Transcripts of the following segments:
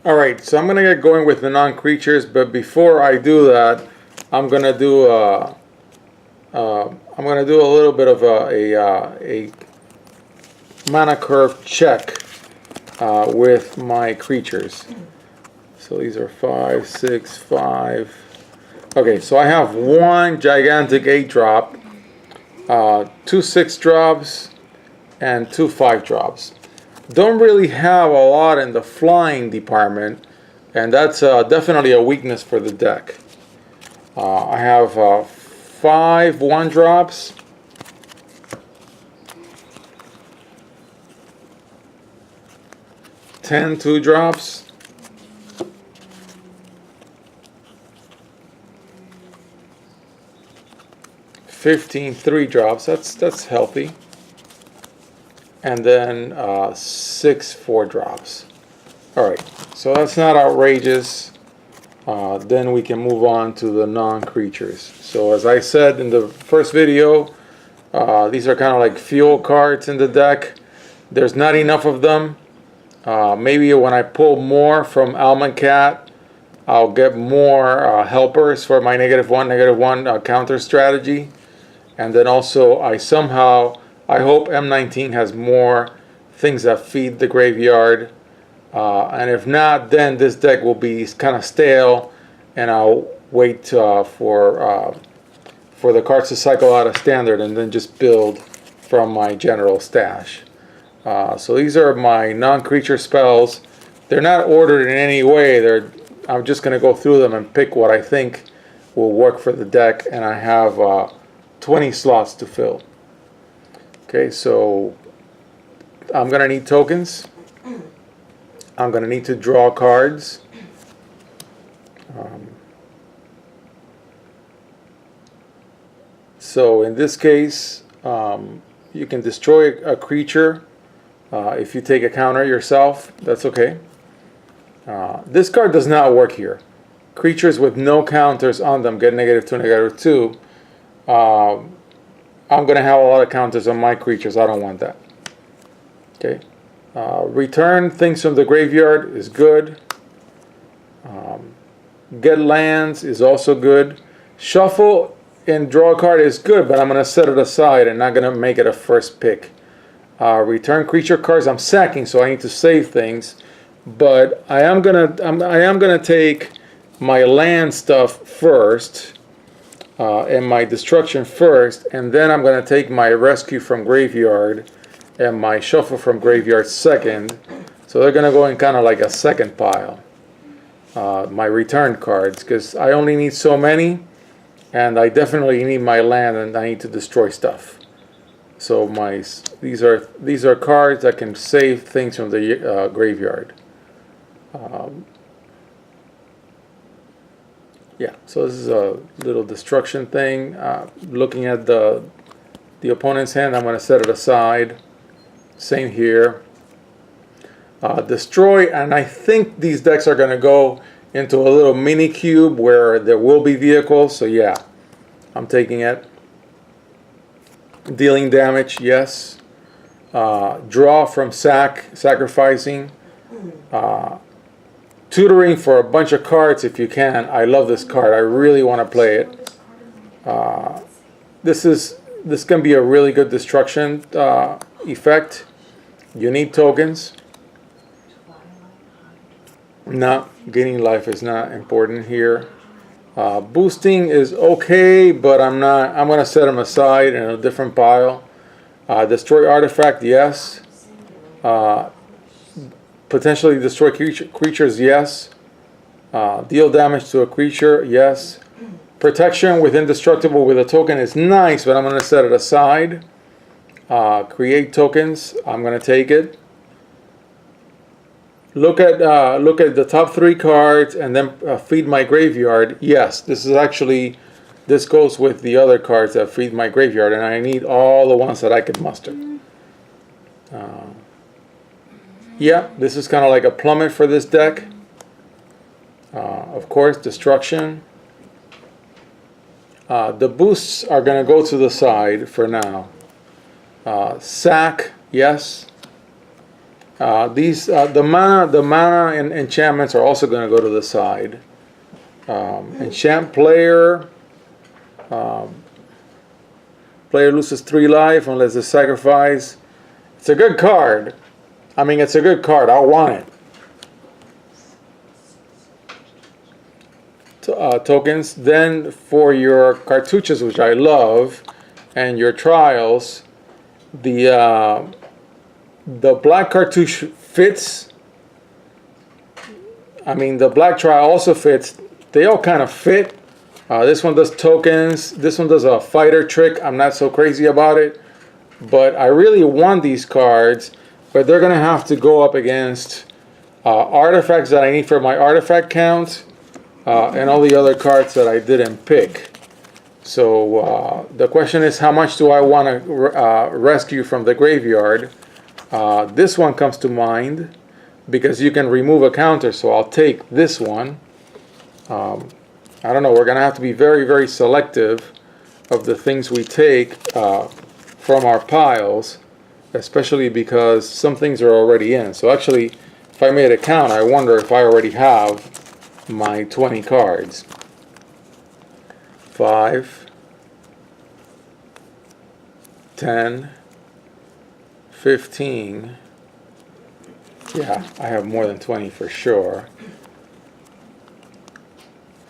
Alright, so I'm gonna get going with the non-creatures, but before I do that, I'm gonna do a little bit of a mana curve check with my creatures. So these are 5, 6, 5. Okay, so I have one gigantic 8-drop, 2 6-drops, and 2 5-drops. Don't really have a lot in the flying department, and that's definitely a weakness for the deck. I have 5 1-drops, 10 2-drops, 15 3-drops. That's healthy. And then 6 4-drops. Alright, so that's not outrageous. Then we can move on to the non-creatures. So as I said in the first video, these are kind of like fuel cards in the deck. There's not enough of them. Maybe when I pull more from Almond Cat, I'll get more helpers for my -1 counter strategy. And then also I hope M19 has more things that feed the graveyard. And if not, then this deck will be kind of stale, and I'll wait for the cards to cycle out of standard and then just build from my general stash. So these are my non-creature spells. They're not ordered in any way. I'm just going to go through them and pick what I think will work for the deck, and I have 20 slots to fill. Okay, so I'm going to need tokens. I'm going to need to draw cards. So in this case, you can destroy a creature if you take a counter yourself. That's okay. This card does not work here. Creatures with no counters on them get -2, -2. I'm going to have a lot of counters on my creatures. I don't want that. Okay. Return things from the graveyard is good. Get lands is also good. Shuffle and draw a card is good, but I'm going to set it aside and not going to make it a first pick. Return creature cards. I'm sacking, so I need to save things. But I am gonna take my land stuff first. And my destruction first, and then I'm going to take my rescue from graveyard and my shuffle from graveyard second. So they're going to go in kind of like a second pile. My return cards, because I only need so many, and I definitely need my land, and I need to destroy stuff. So these are cards that can save things from the graveyard. Yeah, so this is a little destruction thing. Looking at the opponent's hand, I'm going to set it aside. Same here. Destroy, and I think these decks are going to go into a little mini cube where there will be vehicles. So yeah, I'm taking it. Dealing damage, yes. Draw from sacrificing. Tutoring for a bunch of cards if you can. I love this card. I really want to play it. This can be a really good destruction effect. You need tokens. No, gaining life is not important here. Boosting is okay, but I'm going to set them aside in a different pile. Destroy artifact, yes. Potentially destroy creatures, yes. Deal damage to a creature, yes. Protection with indestructible with a token is nice, but I'm going to set it aside. Create tokens, I'm going to take it. Look at the top 3 cards and then feed my graveyard. Yes, this goes with the other cards that feed my graveyard, and I need all the ones that I could muster. Yeah, this is kind of like a plummet for this deck. Of course, destruction. The boosts are going to go to the side for now. Sack, yes. The mana and enchantments are also going to go to the side. Enchant player. Player loses 3 life unless they sacrifice. It's a good card. I mean, it's a good card. I want it. Tokens. Then for your cartouches, which I love, and your trials, the black cartouche fits. I mean, the black trial also fits. They all kind of fit. This one does tokens. This one does a fighter trick. I'm not so crazy about it, but I really want these cards. But they're gonna have to go up against artifacts that I need for my artifact count, and all the other cards that I didn't pick. So the question is, how much do I want to rescue from the graveyard? This one comes to mind because you can remove a counter, so I'll take this one. I don't know, we're going to have to be very, very selective of the things we take from our piles, especially because some things are already in. So actually, if I made a count, I wonder if I already have my 20 cards. 5, 10, 15. Yeah, I have more than 20 for sure.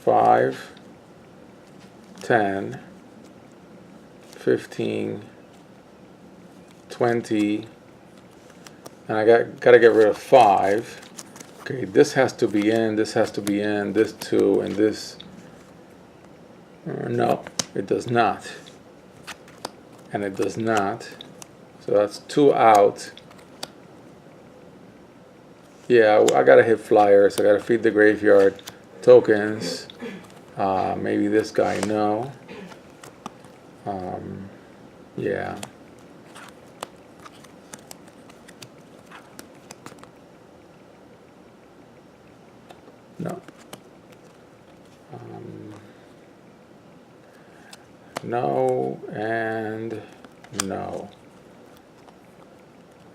5, 10, 15, 20, and I gotta get rid of 5. Okay, this has to be in, this has to be in, this 2, and this. No, it does not. And it does not. So that's 2 out. Yeah, I gotta hit flyers. I gotta feed the graveyard. Tokens. Maybe this guy, no. Yeah. No. No and no.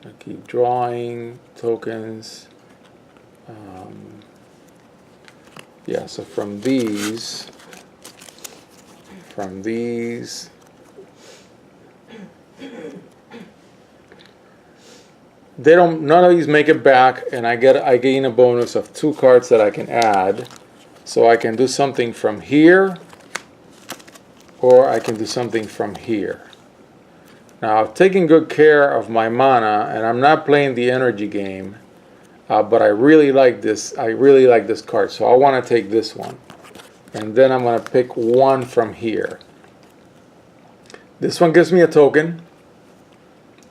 I keep drawing tokens. Yeah, so from these, they don't. None of these make it back, and I gain a bonus of 2 cards that I can add, so I can do something from here, or I can do something from here. Now, I've taken good care of my mana, and I'm not playing the energy game. But I really like this. I really like this card, so I want to take this one, and then I'm going to pick one from here. This one gives me a token,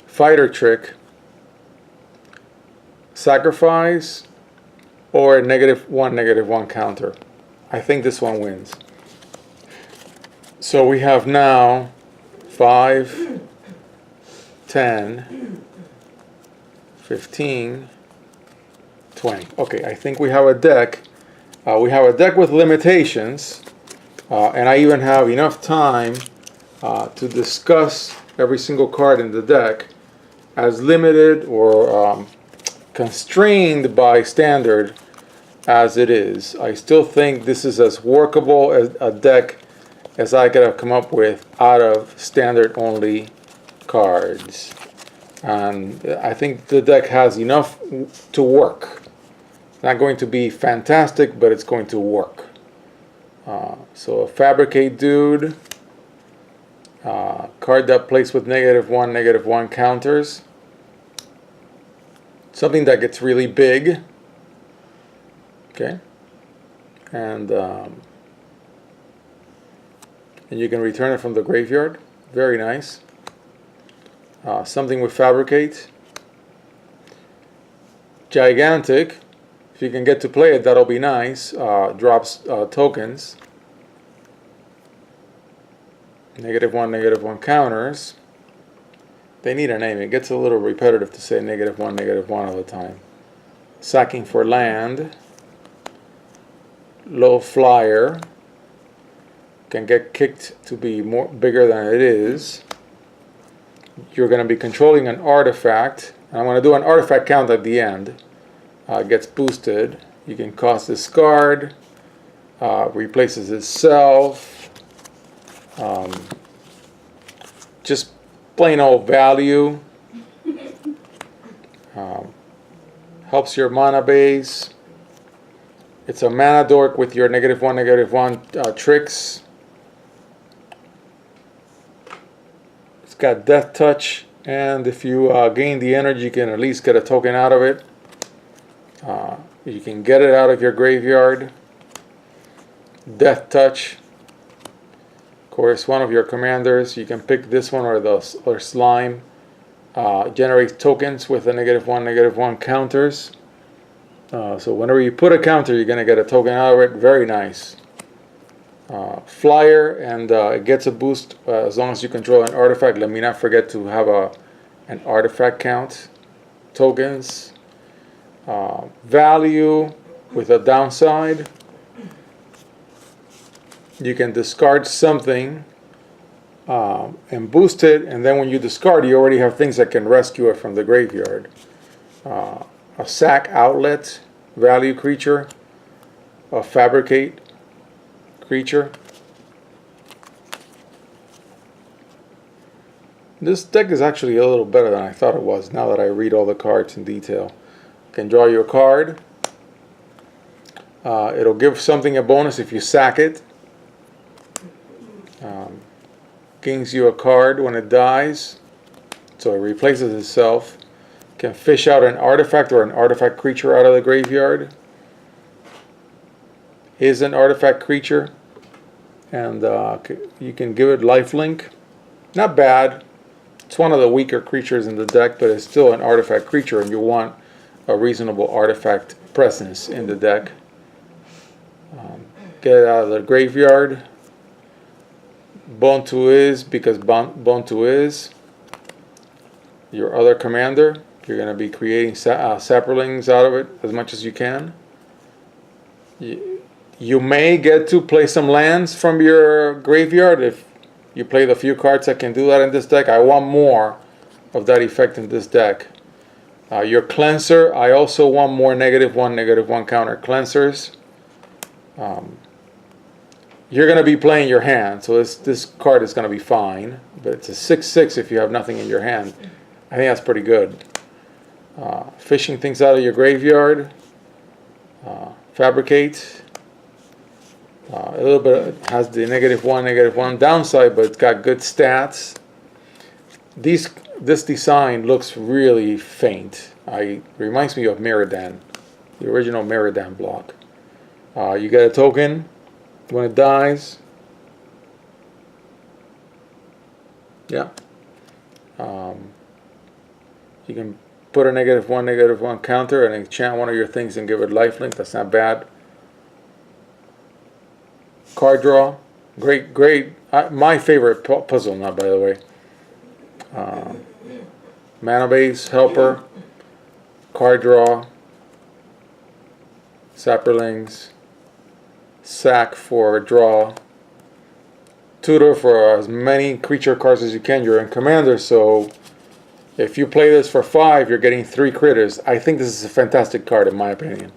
fighter trick, sacrifice, or a -1/-1 counter. I think this one wins. So we have now 5, 10, 15. 20. Okay, I think we have a deck. We have a deck with limitations, and I even have enough time to discuss every single card in the deck as limited or constrained by standard as it is. I still think this is as workable as a deck as I could have come up with out of standard only cards. And I think the deck has enough to work. Not going to be fantastic, but it's going to work. So a Fabricate Dude, card that plays with -1/-1 counters. Something that gets really big. Okay. And you can return it from the graveyard. Very nice. Something with Fabricate. Gigantic. If you can get to play it, that'll be nice. Drops tokens. -1/-1 counters. They need a name. It gets a little repetitive to say -1/-1 all the time. Sacking for land. Low flyer. Can get kicked to be bigger than it is. You're going to be controlling an artifact. And I'm going to do an artifact count at the end. Gets boosted. You can cost discard. Replaces itself. Just plain old value. Helps your mana base. It's a mana dork with your -1/-1 tricks. It's got death touch, and if you gain the energy, you can at least get a token out of it. You can get it out of your graveyard. Death touch. Of course, one of your commanders. You can pick this one or Slime. Generates tokens with a -1/-1 counters. So whenever you put a counter, you're going to get a token out of it. Very nice. Flyer, and it gets a boost as long as you control an artifact. Let me not forget to have an artifact count. Tokens. Value with a downside. You can discard something and boost it, and then when you discard, you already have things that can rescue it from the graveyard. A sack outlet, value creature, a fabricate creature. This deck is actually a little better than I thought it was now that I read all the cards in detail. You can draw your card. It'll give something a bonus if you sack it. Gains you a card when it dies, so it replaces itself. Can fish out an artifact or an artifact creature out of the graveyard. Is an artifact creature, and you can give it lifelink. Not bad. It's one of the weaker creatures in the deck, but it's still an artifact creature, and you want a reasonable artifact presence in the deck. Get it out of the graveyard. Bontu is, because Bontu is your other commander. You're going to be creating saplings out of it as much as you can. You may get to play some lands from your graveyard if you play the few cards that can do that in this deck. I want more of that effect in this deck. Your cleanser, I also want more -1/-1 counter cleansers. You're going to be playing your hand, so this card is going to be fine. But it's a 6/6 if you have nothing in your hand. I think that's pretty good. Fishing things out of your graveyard. Fabricate. A little bit has the -1/-1 downside, but it's got good stats. This design looks really faint. Reminds me of Miradan, the original Miradan block. You get a token when it dies. Yeah. You can put a -1/-1 counter and enchant one of your things and give it lifelink. That's not bad. Card draw. Great. My favorite puzzle now, by the way. Mana base, helper, card draw, saplings, sack for draw, tutor for as many creature cards as you can. You're in commander, so if you play this for 5, you're getting 3 critters. I think this is a fantastic card in my opinion.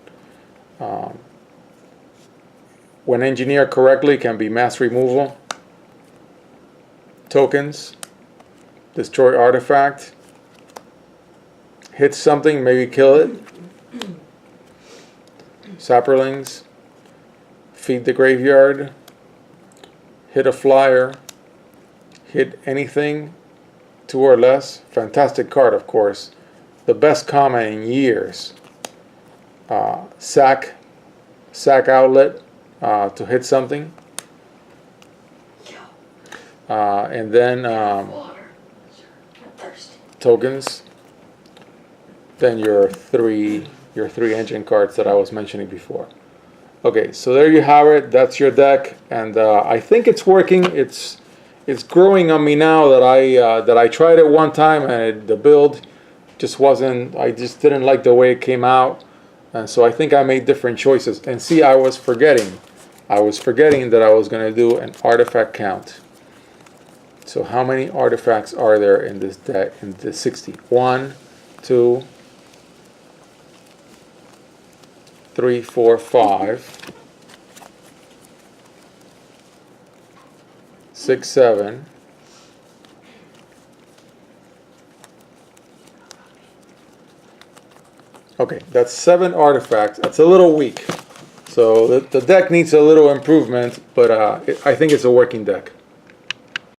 When engineered correctly, can be mass removal. Tokens. Destroy artifact. Hit something, maybe kill it. Saplings. Feed the graveyard. Hit a flyer. Hit anything 2 or less. Fantastic card, of course. The best comment in years. Sack outlet. To hit something, and then tokens. Then your three engine cards that I was mentioning before. Okay, so there you have it. That's your deck, and I think it's working. It's growing on me now that I tried it one time and the build just wasn't. I just didn't like the way it came out, and so I think I made different choices. And see, I was forgetting that I was going to do an artifact count. So how many artifacts are there in this deck? In the 60? 1, 2, 3, 4, 5, 6, 7. Okay, that's 7 artifacts. That's a little weak. So the deck needs a little improvement, but I think it's a working deck.